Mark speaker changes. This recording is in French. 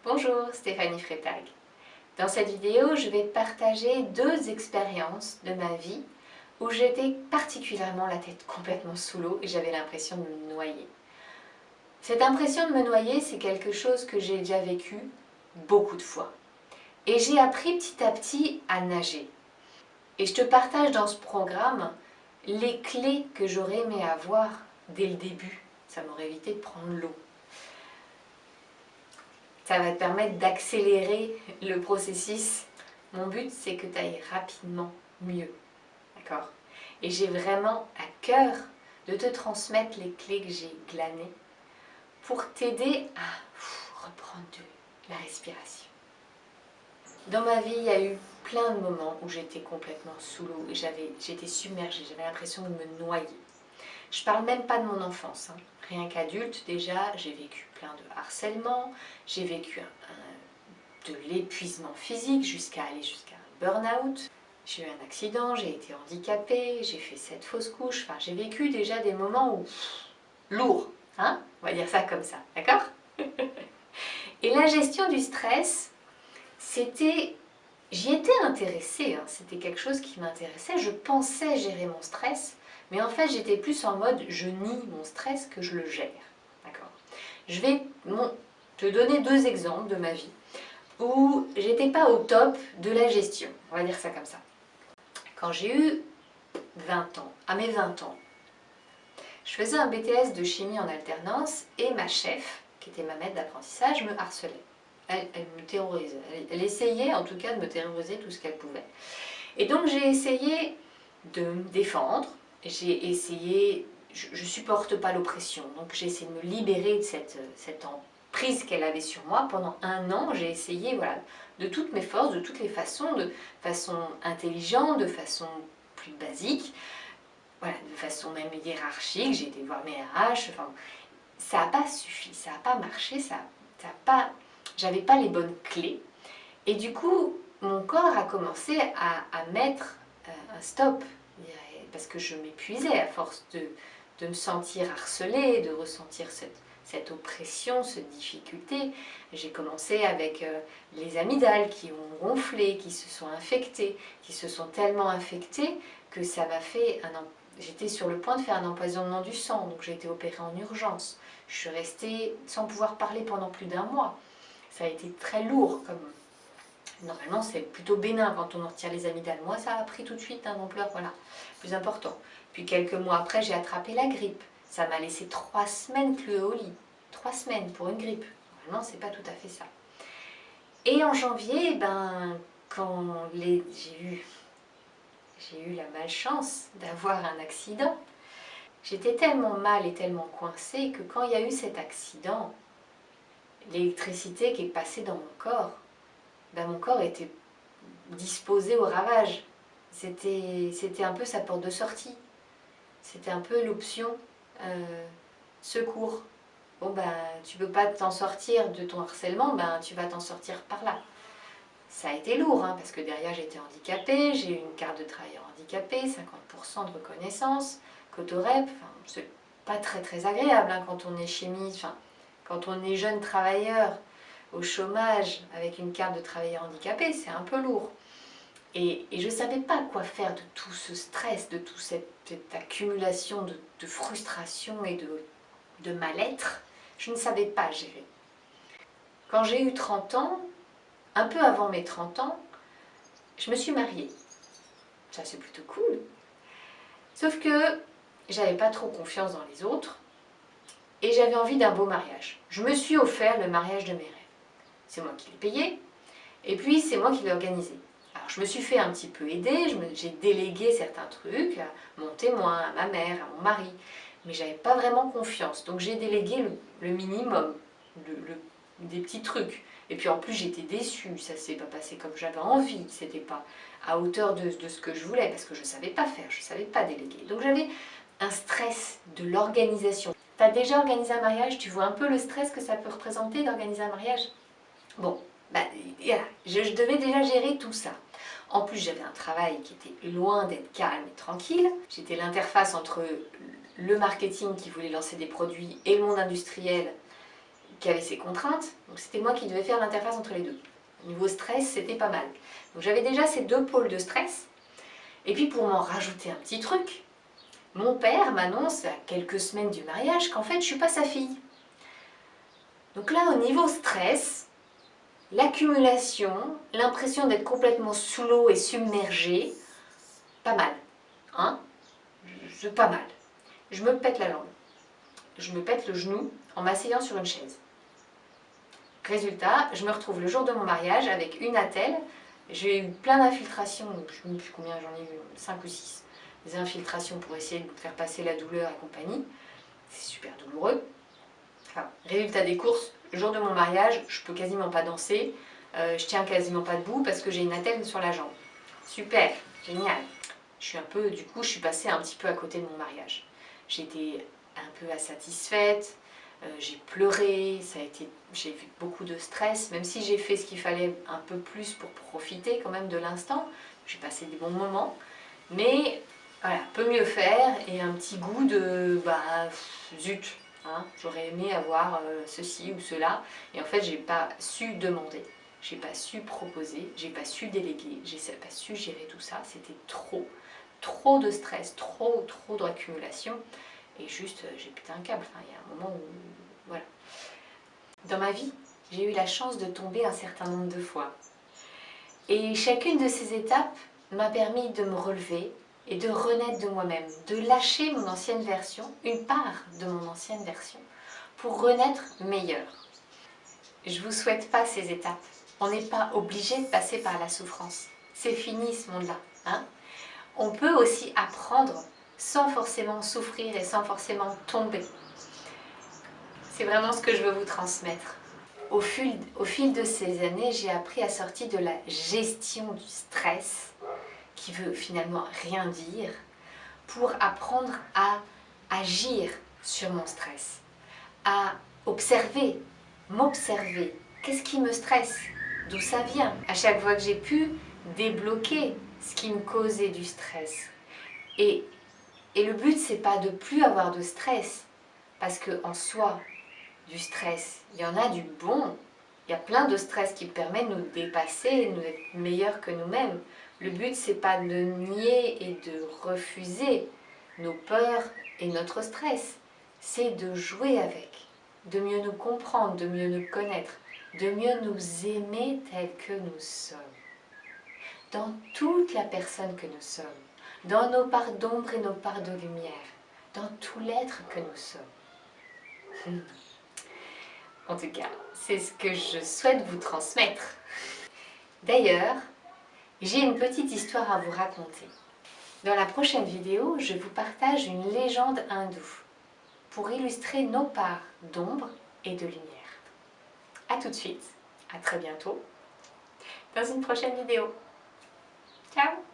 Speaker 1: Bonjour, Stéphanie Freitag. Dans cette vidéo, je vais partager deux expériences de ma vie où j'étais particulièrement la tête complètement sous l'eau et j'avais l'impression de me noyer. Cette impression de me noyer, c'est quelque chose que j'ai déjà vécu beaucoup de fois. Et j'ai appris petit à petit à nager. Et je te partage dans ce programme les clés que j'aurais aimé avoir dès le début. Ça m'aurait évité de prendre l'eau. Ça va te permettre d'accélérer le processus. Mon but, c'est que tu ailles rapidement mieux. D'accord? Et j'ai vraiment à cœur de te transmettre les clés que j'ai glanées pour t'aider à reprendre de la respiration. Dans ma vie, il y a eu plein de moments où j'étais complètement sous l'eau et j'étais submergée, j'avais l'impression de me noyer. Je parle même pas de mon enfance, hein. Rien qu'adulte, déjà, j'ai vécu plein de harcèlement, j'ai vécu de l'épuisement physique jusqu'à aller jusqu'à un burn-out. J'ai eu un accident, j'ai été handicapée, j'ai fait 7 fausses couches, enfin j'ai vécu déjà des moments où lourd, hein, on va dire ça comme ça, d'accord? Et la gestion du stress, j'y étais intéressée, hein, c'était quelque chose qui m'intéressait, je pensais gérer mon stress, mais en fait j'étais plus en mode je nie mon stress que je le gère, d'accord? Je vais te donner deux exemples de ma vie où j'étais pas au top de la gestion, on va dire ça comme ça. Quand j'ai eu 20 ans, à mes 20 ans, je faisais un BTS de chimie en alternance et ma chef, qui était ma maître d'apprentissage, me harcelait. Elle me terrorisait. Elle essayait en tout cas de me terroriser tout ce qu'elle pouvait. Et donc j'ai essayé de me défendre, j'ai essayé, je supporte pas l'oppression, donc j'ai essayé de me libérer de cette emprise qu'elle avait sur moi. Pendant un an, j'ai essayé voilà, de toutes mes forces, de toutes les façons, de façon intelligente, de façon plus basique, voilà, de façon même hiérarchique, j'ai été voir mes RH, enfin, ça n'a pas suffi, ça n'a pas marché, j'avais pas les bonnes clés. Et du coup, mon corps a commencé à mettre un stop, parce que je m'épuisais à force de me sentir harcelée, de ressentir cette oppression, cette difficulté. J'ai commencé avec les amygdales qui ont gonflé, qui se sont infectées, qui se sont tellement infectées que ça m'a fait J'étais sur le point de faire un empoisonnement du sang, donc j'ai été opérée en urgence. Je suis restée sans pouvoir parler pendant plus d'un mois. Ça a été très lourd comme... Normalement, c'est plutôt bénin quand on en retire les amygdales. Moi, ça a pris tout de suite une ampleur, voilà, plus important. Puis quelques mois après, j'ai attrapé la grippe. Ça m'a laissé 3 semaines clouée au lit. 3 semaines pour une grippe. Normalement, c'est pas tout à fait ça. Et en janvier, quand j'ai eu la malchance d'avoir un accident, j'étais tellement mal et tellement coincée que quand il y a eu cet accident, l'électricité qui est passée dans mon corps était disposé au ravage. C'était un peu sa porte de sortie. C'était un peu l'option secours. Bon tu peux pas t'en sortir de ton harcèlement, tu vas t'en sortir par là. Ça a été lourd, hein, parce que derrière j'étais handicapée, j'ai eu une carte de travailleur handicapé, 50% de reconnaissance, Cotorep, c'est pas très agréable hein, quand on est chimiste, quand on est jeune travailleur au chômage avec une carte de travailleur handicapé, c'est un peu lourd. Et je ne savais pas quoi faire de tout ce stress, de toute cette accumulation de frustration et de mal-être. Je ne savais pas gérer. Quand j'ai eu 30 ans, un peu avant mes 30 ans, je me suis mariée. Ça, c'est plutôt cool. Sauf que j'avais pas trop confiance dans les autres et j'avais envie d'un beau mariage. Je me suis offert le mariage de mes rêves. C'est moi qui l'ai payé et puis c'est moi qui l'ai organisé. Alors je me suis fait un petit peu aider, j'ai délégué certains trucs à mon témoin, à ma mère, à mon mari, mais j'avais pas vraiment confiance. Donc j'ai délégué le minimum, des petits trucs. Et puis en plus j'étais déçue, ça s'est pas passé comme j'avais envie, c'était pas à hauteur de ce que je voulais, parce que je savais pas faire, je savais pas déléguer. Donc j'avais un stress de l'organisation. Tu as déjà organisé un mariage, tu vois un peu le stress que ça peut représenter d'organiser un mariage? Bon, voilà, je devais déjà gérer tout ça. En plus, j'avais un travail qui était loin d'être calme et tranquille. J'étais l'interface entre le marketing qui voulait lancer des produits et le monde industriel qui avait ses contraintes, donc c'était moi qui devais faire l'interface entre les deux. Au niveau stress, c'était pas mal. Donc j'avais déjà ces deux pôles de stress. Et puis pour m'en rajouter un petit truc, mon père m'annonce à quelques semaines du mariage qu'en fait je suis pas sa fille. Donc là, au niveau stress, l'accumulation, l'impression d'être complètement sous l'eau et submergée, pas mal. Hein? C'est pas mal. Je me pète la jambe. Je me pète le genou en m'asseyant sur une chaise. Résultat, je me retrouve le jour de mon mariage avec une attelle. J'ai eu plein d'infiltrations, je ne sais plus combien j'en ai eu, 5 ou 6. Des infiltrations pour essayer de faire passer la douleur et compagnie. C'est super douloureux. Enfin, résultat des courses, le jour de mon mariage, je peux quasiment pas danser. Je tiens quasiment pas debout parce que j'ai une attelle sur la jambe. Super, génial. Du coup, je suis passée un petit peu à côté de mon mariage. J'étais un peu insatisfaite, j'ai pleuré, j'ai eu beaucoup de stress, même si j'ai fait ce qu'il fallait un peu plus pour profiter quand même de l'instant. J'ai passé des bons moments, mais voilà, peut mieux faire et un petit goût de zut, hein, j'aurais aimé avoir ceci ou cela, et en fait j'ai pas su demander, j'ai pas su proposer, j'ai pas su déléguer, j'ai pas su gérer tout ça, c'était trop de stress, trop d'accumulation. Et juste, j'ai pété un câble. Enfin, il y a un moment où... Voilà. Dans ma vie, j'ai eu la chance de tomber un certain nombre de fois. Et chacune de ces étapes m'a permis de me relever et de renaître de moi-même, de lâcher mon ancienne version, une part de mon ancienne version, pour renaître meilleure. Je ne vous souhaite pas ces étapes. On n'est pas obligé de passer par la souffrance. C'est fini ce monde-là. Hein? On peut aussi apprendre sans forcément souffrir et sans forcément tomber. C'est vraiment ce que je veux vous transmettre. Au fil de ces années, j'ai appris à sortir de la gestion du stress, qui veut finalement rien dire, pour apprendre à agir sur mon stress, à observer, m'observer. Qu'est-ce qui me stresse? D'où ça vient? À chaque fois que j'ai pu débloquer ce qui me causait du stress. Et le but, c'est pas de plus avoir de stress, parce qu'en soi, du stress, il y en a du bon. Il y a plein de stress qui permet de nous dépasser, de nous être meilleurs que nous-mêmes. Le but, c'est pas de nier et de refuser nos peurs et notre stress. C'est de jouer avec, de mieux nous comprendre, de mieux nous connaître, de mieux nous aimer tels que nous sommes. Dans toute la personne que nous sommes, dans nos parts d'ombre et nos parts de lumière, dans tout l'être que nous sommes. En tout cas, c'est ce que je souhaite vous transmettre. D'ailleurs, j'ai une petite histoire à vous raconter. Dans la prochaine vidéo, je vous partage une légende hindoue pour illustrer nos parts d'ombre et de lumière. A tout de suite, à très bientôt dans une prochaine vidéo. Ciao!